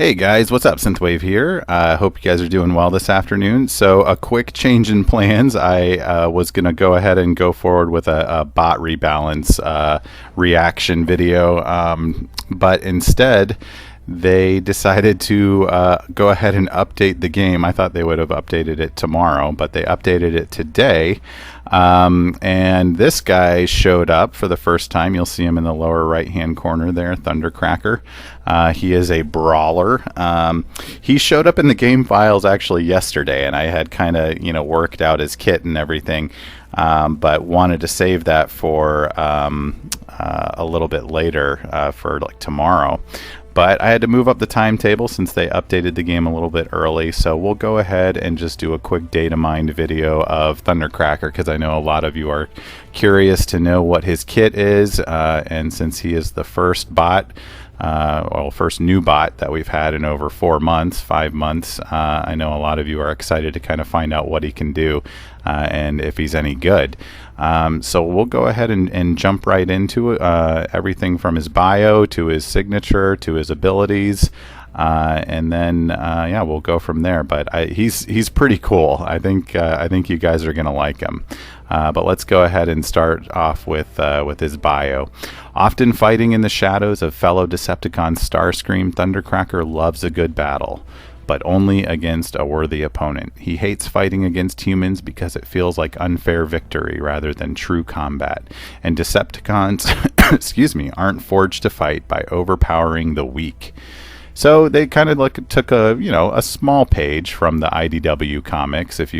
Hey guys, what's up? Synthwave here. Hope you guys are doing well this afternoon. So a quick change in plans. I was going to go ahead and go forward with a bot rebalance reaction video, but instead they decided to go ahead and update the game. I thought they would have updated it tomorrow, but they updated it today. And this guy showed up for the first time. You'll see him in the lower right hand corner there, Thundercracker. He is a brawler. He showed up in the game files actually yesterday, and I had kind of worked out his kit and everything, but wanted to save that for a little bit later, for like tomorrow. But I had to move up the timetable since they updated the game a little bit early, so we'll go ahead and just do a quick data mined video of Thundercracker, because I know a lot of you are curious to know what his kit is, and since he is the first bot, first new bot that we've had in over 5 months, I know a lot of you are excited to kind of find out what he can do, and if he's any good. So we'll go ahead and jump right into everything from his bio to his signature to his abilities, and then yeah, we'll go from there. But he's pretty cool. I think you guys are gonna like him. But let's go ahead and start off with his bio. Often fighting in the shadows of fellow Decepticon Starscream, Thundercracker loves a good battle, but only against a worthy opponent. He hates fighting against humans because it feels like unfair victory rather than true combat. And Decepticons excuse me, aren't forged to fight by overpowering the weak. So they kind of took a small page from the IDW comics. If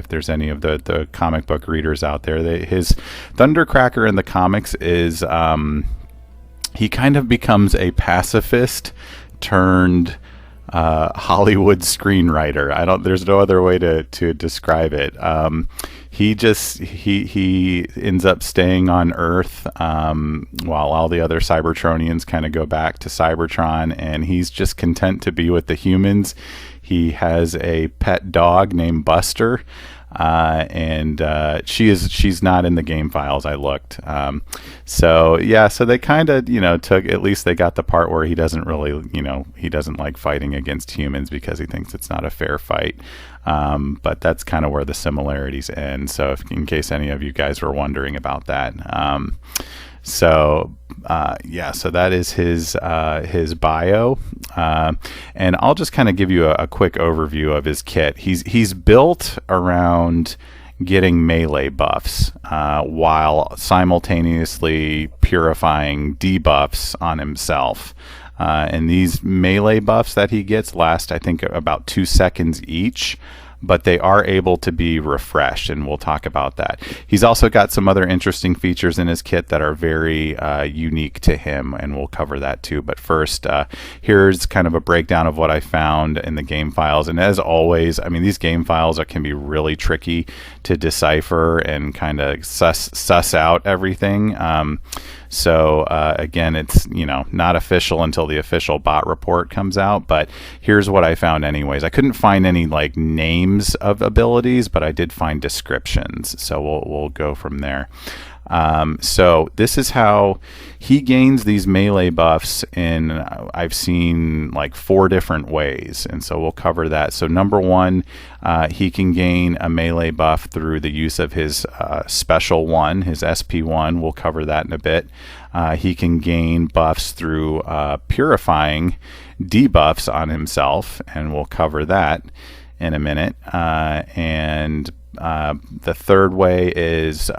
there's any of the comic book readers out there, his Thundercracker in the comics is he kind of becomes a pacifist turned Hollywood screenwriter. There's no other way to describe it. He ends up staying on Earth while all the other Cybertronians kind of go back to Cybertron, and he's just content to be with the humans. He has a pet dog named Buster, and she's not in the game files. I looked. So yeah, so they kind of at least they got the part where he doesn't really he doesn't like fighting against humans because he thinks it's not a fair fight. But that's kind of where the similarities end. So in case any of you guys were wondering about that. Yeah, so that is his bio, and I'll just kind of give you a quick overview of his kit. He's built around getting melee buffs while simultaneously purifying debuffs on himself. And these melee buffs that he gets last, I think, about 2 seconds each, but they are able to be refreshed, and we'll talk about that. He's also got some other interesting features in his kit that are very unique to him, and we'll cover that too. But first, here's kind of a breakdown of what I found in the game files. And as always, I mean, these game files can be really tricky to decipher and kind of suss out everything. So again, it's not official until the official bot report comes out, but here's what I found anyways. I couldn't find any like names of abilities, but I did find descriptions, so we'll go from there. So this is how he gains these melee buffs in, I've seen like 4 different ways, and so we'll cover that. So number one, he can gain a melee buff through the use of his special one, his SP1. We'll cover that in a bit. He can gain buffs through purifying debuffs on himself, and we'll cover that in a minute. And the third way is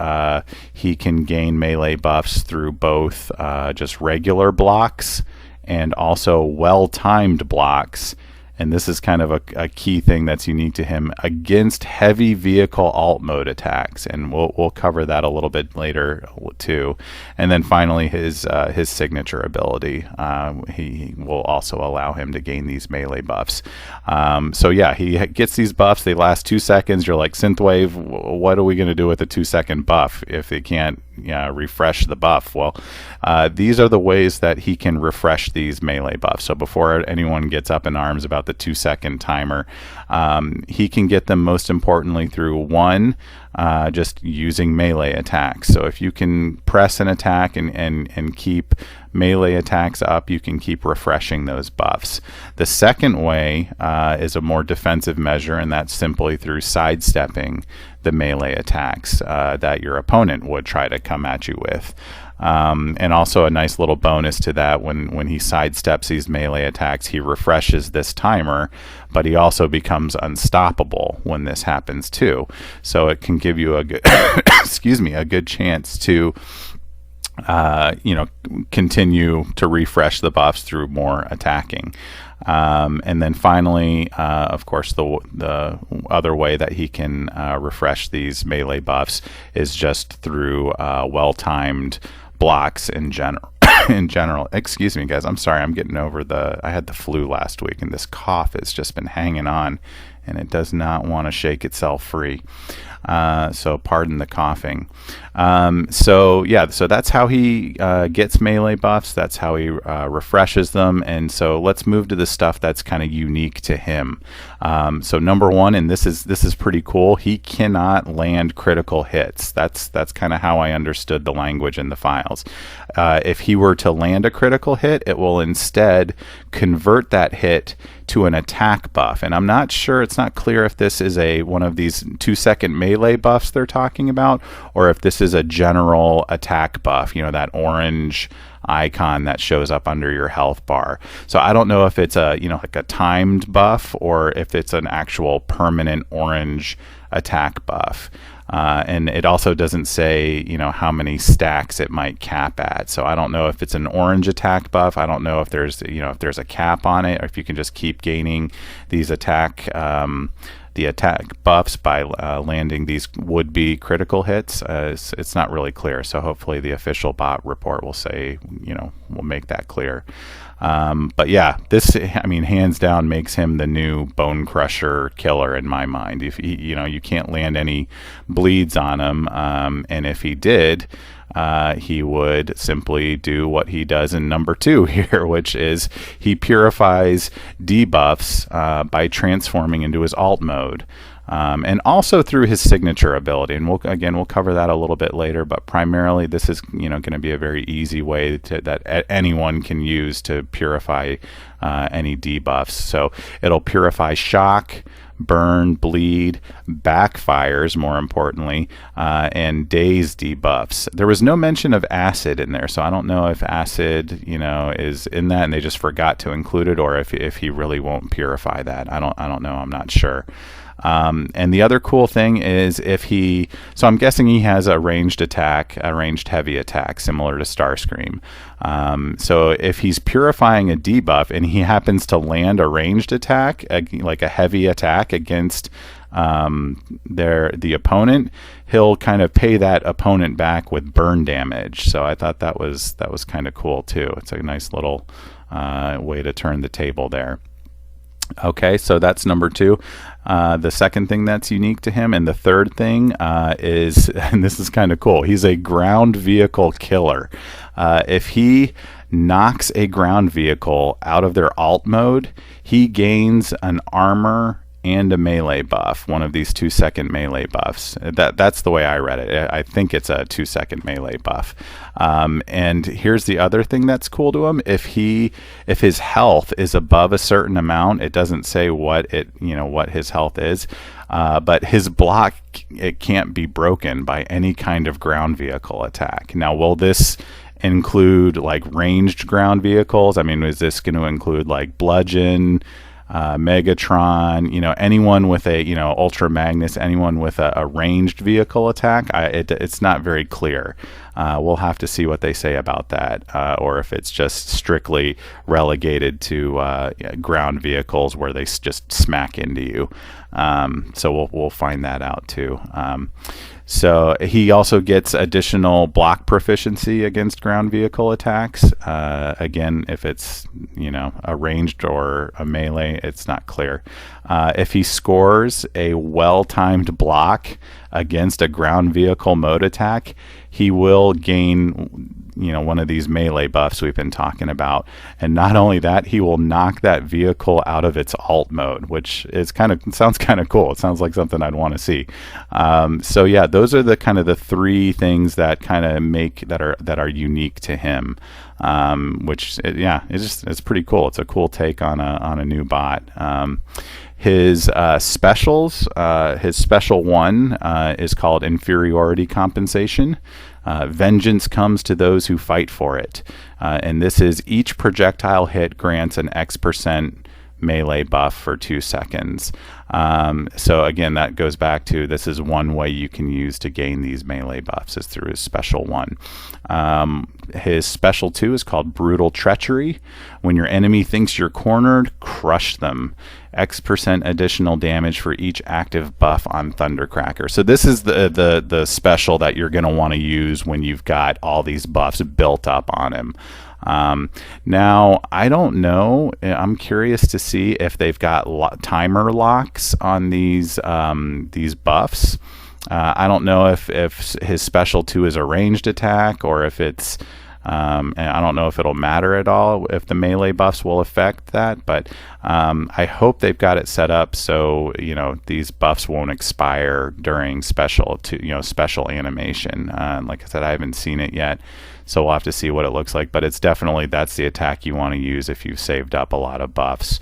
he can gain melee buffs through both just regular blocks and also well-timed blocks. And this is kind of a key thing that's unique to him against heavy vehicle alt mode attacks, and we'll cover that a little bit later too. And then finally, his signature ability, he will also allow him to gain these melee buffs. So yeah, he gets these buffs. They last 2 seconds. You're like, Synthwave, what are we going to do with a 2-second buff if they can't refresh the buff? Well, these are the ways that he can refresh these melee buffs. So before anyone gets up in arms about the 2-second timer, he can get them most importantly through one, just using melee attacks. So if you can press an attack and keep melee attacks up, you can keep refreshing those buffs. The second way is a more defensive measure, and that's simply through sidestepping the melee attacks that your opponent would try to come at you with. And also a nice little bonus to that, when he sidesteps these melee attacks, he refreshes this timer, but he also becomes unstoppable when this happens too. So it can give you a good excuse me, a good chance to continue to refresh the buffs through more attacking. And then finally, of course, the other way that he can refresh these melee buffs is just through well-timed blocks in general. Excuse me, guys. I'm sorry. I'm getting over I had the flu last week, and this cough has just been hanging on, and it does not want to shake itself free. So pardon the coughing. So that's how he gets melee buffs. That's how he refreshes them. And so let's move to the stuff that's kind of unique to him. So number one, and this is pretty cool, he cannot land critical hits. That's kind of how I understood the language in the files. If he were to land a critical hit, it will instead convert that hit to an attack buff. And I'm not sure, it's not clear if this is one of these 2-second melee buffs they're talking about, or if this is a general attack buff, that orange icon that shows up under your health bar. So I don't know if it's like a timed buff, or if it's an actual permanent orange attack buff. And it also doesn't say, how many stacks it might cap at. So I don't know if it's an orange attack buff. I don't know if there's a cap on it, or if you can just keep gaining these attack buffs by landing these would-be critical hits. It's not really clear. So hopefully the official bot report will say, will make that clear. But yeah, this, hands down makes him the new Bonecrusher killer in my mind. If he, you can't land any bleeds on him, and if he did, he would simply do what he does in number 2 here, which is he purifies debuffs by transforming into his alt mode. And also through his signature ability, and we'll cover that a little bit later. But primarily, this is going to be a very easy way that anyone can use to purify any debuffs. So it'll purify shock, burn, bleed, backfires, more importantly, and daze debuffs. There was no mention of acid in there, so I don't know if acid, is in that and they just forgot to include it, or if he really won't purify that. I don't know. I'm not sure. And the other cool thing is so I'm guessing he has a ranged heavy attack, similar to Starscream. So if he's purifying a debuff and he happens to land a ranged attack, like a heavy attack against the opponent, he'll kind of pay that opponent back with burn damage. So I thought that was kind of cool too. It's a nice little way to turn the table there. Okay, so that's number 2. The second thing that's unique to him, and the third thing is, and this is kind of cool, he's a ground vehicle killer. If he knocks a ground vehicle out of their alt mode, he gains an armor and a melee buff, one of these 2-second melee buffs. That's the way I read it. I think it's a 2-second melee buff. And here's the other thing that's cool to him. If his health is above a certain amount, it doesn't say what his health is, but his block, it can't be broken by any kind of ground vehicle attack. Now, will this include like ranged ground vehicles? Is this going to include like bludgeon, Megatron, anyone with a, Ultra Magnus, anyone with a ranged vehicle attack? It's not very clear. We'll have to see what they say about that, or if it's just strictly relegated to ground vehicles where they just smack into you. So we'll find that out too. So he also gets additional block proficiency against ground vehicle attacks. Again, if it's a ranged or a melee, it's not clear. If he scores a well-timed block against a ground vehicle mode attack, he will gain one of these melee buffs we've been talking about. And not only that, he will knock that vehicle out of its alt mode, which is sounds kind of cool. It sounds like something I'd want to see. So yeah, those are the kind of the three things that kind of make that are unique to him. Which it's pretty cool. It's a cool take on a new bot. His specials, his special one is called Inferiority Compensation. Vengeance comes to those who fight for it. And this is each projectile hit grants an X% melee buff for 2 seconds. So again, that goes back to this is one way you can use to gain these melee buffs is through his special one. His special 2 is called Brutal Treachery. When your enemy thinks you're cornered, crush them. X% additional damage for each active buff on Thundercracker. So this is the special that you're going to want to use when you've got all these buffs built up on him. Now, I don't know. I'm curious to see if they've got timer locks on these buffs. I don't know if his special 2 is a ranged attack or if it's and I don't know if it'll matter at all if the melee buffs will affect that, but I hope they've got it set up so these buffs won't expire during special animation. Like I said, I haven't seen it yet, so we'll have to see what it looks like. But it's definitely that's the attack you want to use if you've saved up a lot of buffs.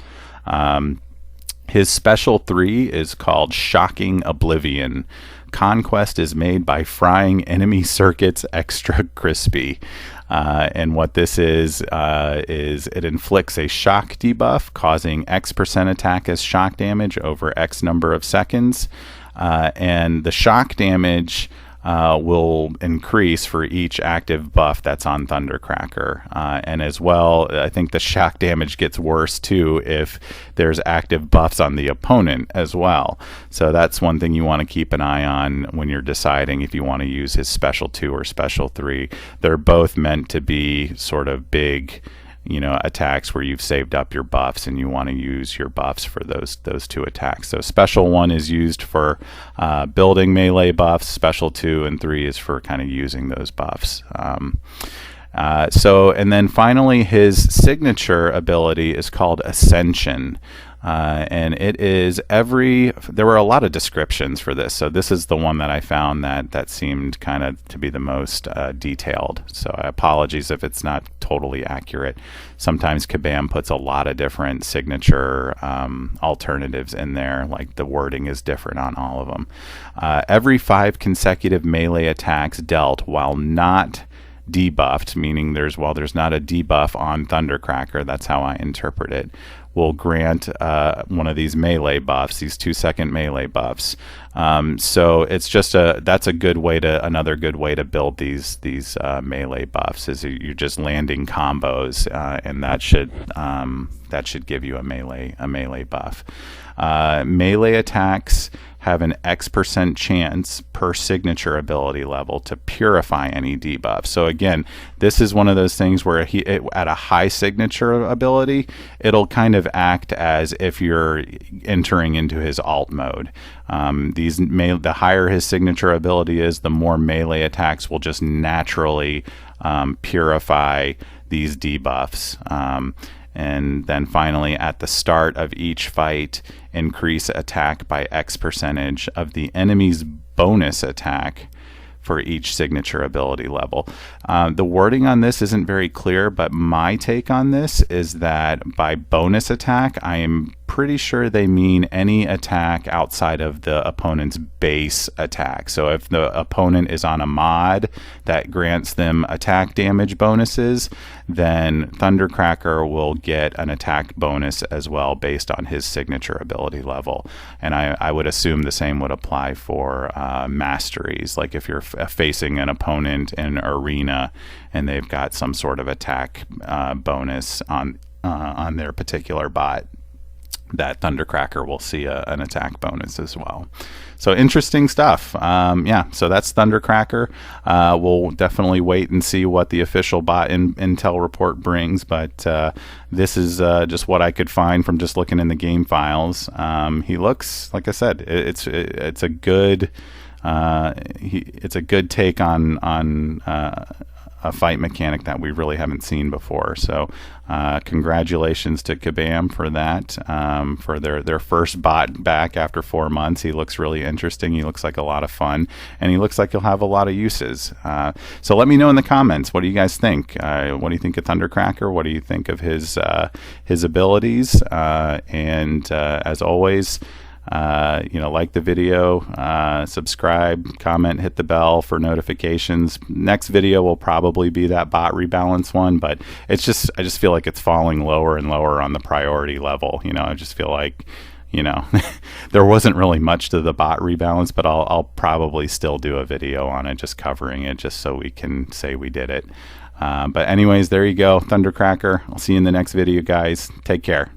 His special 3 is called Shocking Oblivion. Conquest is made by frying enemy circuits extra crispy. And what this is it inflicts a shock debuff, causing X% attack as shock damage over X number of seconds. And the shock damage will increase for each active buff that's on Thundercracker. And as well, I think the shock damage gets worse too if there's active buffs on the opponent as well. So that's one thing you want to keep an eye on when you're deciding if you want to use his special 2 or special 3. They're both meant to be sort of big attacks where you've saved up your buffs and you want to use your buffs for those 2 attacks. So special 1 is used for building melee buffs, special 2 and 3 is for kind of using those buffs. And then finally his signature ability is called Ascension. And it is there were a lot of descriptions for this, so this is the one that I found that seemed kind of to be the most detailed. So apologies if it's not totally accurate. Sometimes Kabam puts a lot of different signature alternatives in there, like the wording is different on all of them. Every 5 consecutive melee attacks dealt while not debuffed, meaning there's not a debuff on Thundercracker, that's how I interpret it, will grant one of these melee buffs, these 2-second melee buffs. So it's just another good way to build these melee buffs is you're just landing combos, and that should give you a melee buff. Melee attacks have an X% chance per signature ability level to purify any debuff. So again, this is one of those things where at a high signature ability, it'll kind of act as if you're entering into his alt mode. The higher his signature ability is, the more melee attacks will just naturally purify these debuffs. And then finally, at the start of each fight, increase attack by X percentage of the enemy's bonus attack for each signature ability level. The wording on this isn't very clear, but my take on this is that by bonus attack, I am pretty sure they mean any attack outside of the opponent's base attack. So if the opponent is on a mod that grants them attack damage bonuses, then Thundercracker will get an attack bonus as well based on his signature ability level. And I would assume the same would apply for masteries. Like if you're facing an opponent in arena and they've got some sort of attack bonus on their particular bot, that Thundercracker will see an attack bonus as well. So interesting stuff. So that's Thundercracker. We'll definitely wait and see what the official bot intel report brings, but this is just what I could find from just looking in the game files. He looks, like I said, it's a good take on a fight mechanic that we really haven't seen before. So congratulations to Kabam for that, for their first bot back after 4 months. He looks really interesting. He looks like a lot of fun, and he looks like he'll have a lot of uses. So let me know in the comments, what do you guys think? What do you think of Thundercracker? What do you think of his abilities? And as always, like the video, subscribe, comment, hit the bell for notifications. Next video will probably be that bot rebalance one, but I just feel like it's falling lower and lower on the priority level. I just feel like, there wasn't really much to the bot rebalance, but I'll probably still do a video on it, just covering it, just so we can say we did it. But anyways, there you go, Thundercracker. I'll see you in the next video, guys. Take care.